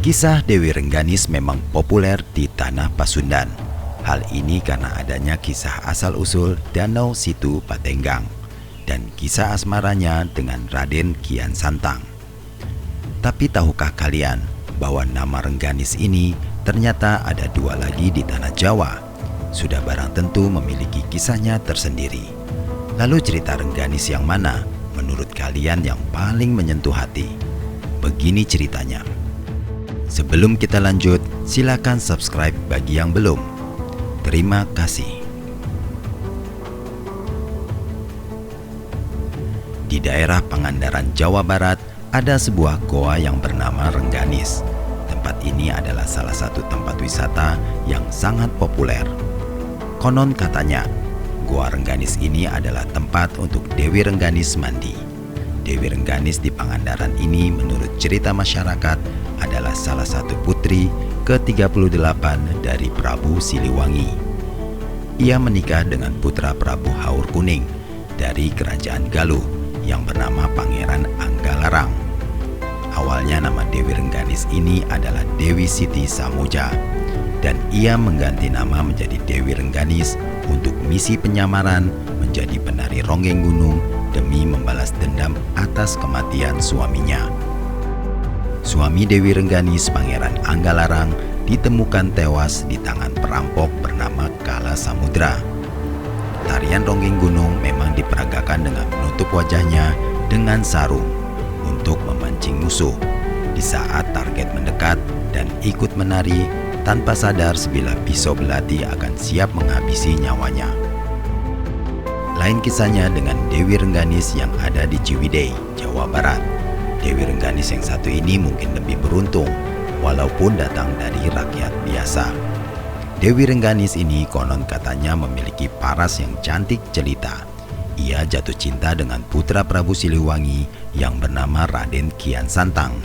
Kisah Dewi Rengganis memang populer di tanah Pasundan. Hal ini karena adanya kisah asal-usul Danau Situ Patenggang dan kisah asmaranya dengan Raden Kian Santang. Tapi tahukah kalian bahwa nama Rengganis ini ternyata ada dua lagi di tanah Jawa? Sudah barang tentu memiliki kisahnya tersendiri. Lalu cerita Rengganis yang mana menurut kalian yang paling menyentuh hati? Begini ceritanya. Sebelum kita lanjut, silakan subscribe bagi yang belum. Terima kasih. Di daerah Pangandaran, Jawa Barat, ada sebuah goa yang bernama Rengganis. Tempat ini adalah salah satu tempat wisata yang sangat populer. Konon katanya, Goa Rengganis ini adalah tempat untuk Dewi Rengganis mandi. Dewi Rengganis di Pangandaran ini menurut cerita masyarakat adalah salah satu putri ke-38 dari Prabu Siliwangi. Ia menikah dengan putra Prabu Haur Kuning dari Kerajaan Galuh yang bernama Pangeran Anggalarang. Awalnya nama Dewi Rengganis ini adalah Dewi Siti Samoja, dan ia mengganti nama menjadi Dewi Rengganis untuk misi penyamaran menjadi penari ronggeng gunung demi membalas dendam atas kematian suaminya. Suami Dewi Rengganis, Pangeran Anggalarang, ditemukan tewas di tangan perampok bernama Kala Samudra. Tarian ronggeng gunung memang diperagakan dengan menutup wajahnya dengan sarung untuk memancing musuh. Di saat target mendekat dan ikut menari, tanpa sadar sebilah pisau belati akan siap menghabisi nyawanya. Lain kisahnya dengan Dewi Rengganis yang ada di Ciwidey, Jawa Barat. Dewi Rengganis yang satu ini mungkin lebih beruntung, walaupun datang dari rakyat biasa. Dewi Rengganis ini konon katanya memiliki paras yang cantik jelita. Ia jatuh cinta dengan putra Prabu Siliwangi yang bernama Raden Kian Santang.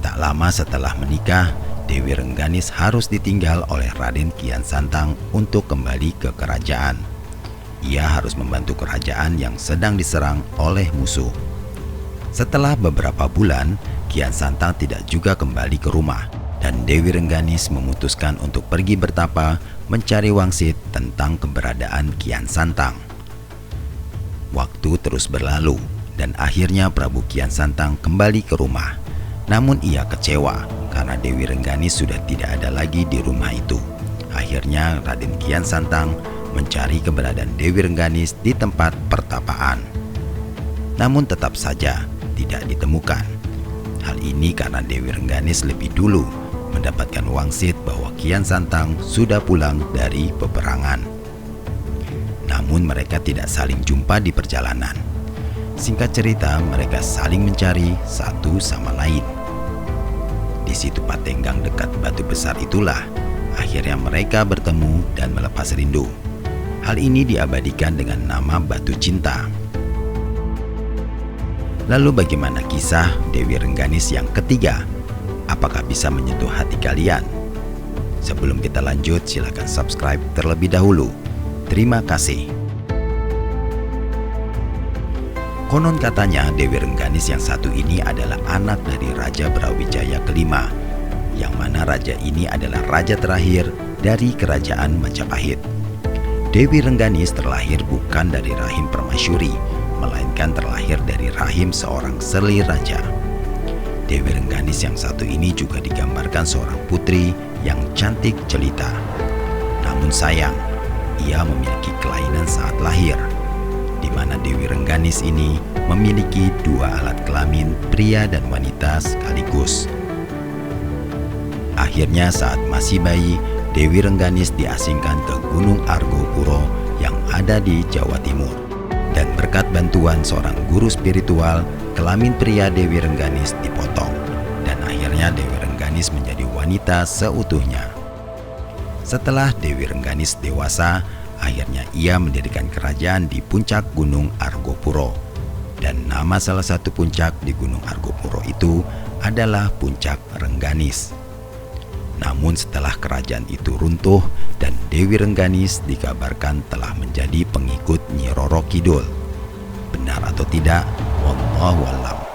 Tak lama setelah menikah, Dewi Rengganis harus ditinggal oleh Raden Kian Santang untuk kembali ke kerajaan. Ia harus membantu kerajaan yang sedang diserang oleh musuh. Setelah beberapa bulan, Kian Santang tidak juga kembali ke rumah, dan Dewi Rengganis memutuskan untuk pergi bertapa mencari wangsit tentang keberadaan Kian Santang. Waktu terus berlalu, dan akhirnya Prabu Kian Santang kembali ke rumah. Namun ia kecewa karena Dewi Rengganis sudah tidak ada lagi di rumah itu. Akhirnya Raden Kian Santang mencari keberadaan Dewi Rengganis di tempat pertapaan. Namun tetap saja tidak ditemukan. Hal ini karena Dewi Rengganis lebih dulu mendapatkan wangsit bahwa Kian Santang sudah pulang dari peperangan. Namun mereka tidak saling jumpa di perjalanan. Singkat cerita, mereka saling mencari satu sama lain. Di situ Patenggang dekat Batu Besar itulah akhirnya mereka bertemu dan melepas rindu. Hal ini diabadikan dengan nama Batu Cinta. Lalu bagaimana kisah Dewi Rengganis yang ketiga? Apakah bisa menyentuh hati kalian? Sebelum kita lanjut, silakan subscribe terlebih dahulu. Terima kasih. Konon katanya Dewi Rengganis yang satu ini adalah anak dari Raja Brawijaya kelima, yang mana raja ini adalah raja terakhir dari Kerajaan Majapahit. Dewi Rengganis terlahir bukan dari rahim permaisuri, melainkan terlahir dari rahim seorang serli raja. Dewi Rengganis yang satu ini juga digambarkan seorang putri yang cantik jelita. Namun sayang, ia memiliki kelainan saat lahir, di mana Dewi Rengganis ini memiliki dua alat kelamin pria dan wanita sekaligus. Akhirnya saat masih bayi, Dewi Rengganis diasingkan ke Gunung Argopuro yang ada di Jawa Timur. Dan berkat bantuan seorang guru spiritual, kelamin pria Dewi Rengganis dipotong. Dan akhirnya Dewi Rengganis menjadi wanita seutuhnya. Setelah Dewi Rengganis dewasa, akhirnya ia mendirikan kerajaan di puncak Gunung Argopuro. Dan nama salah satu puncak di Gunung Argopuro itu adalah Puncak Rengganis. Namun setelah kerajaan itu runtuh dan Dewi Rengganis dikabarkan telah menjadi pengikut Nyi Roro Kidul. Benar atau tidak? Wallahu a'lam.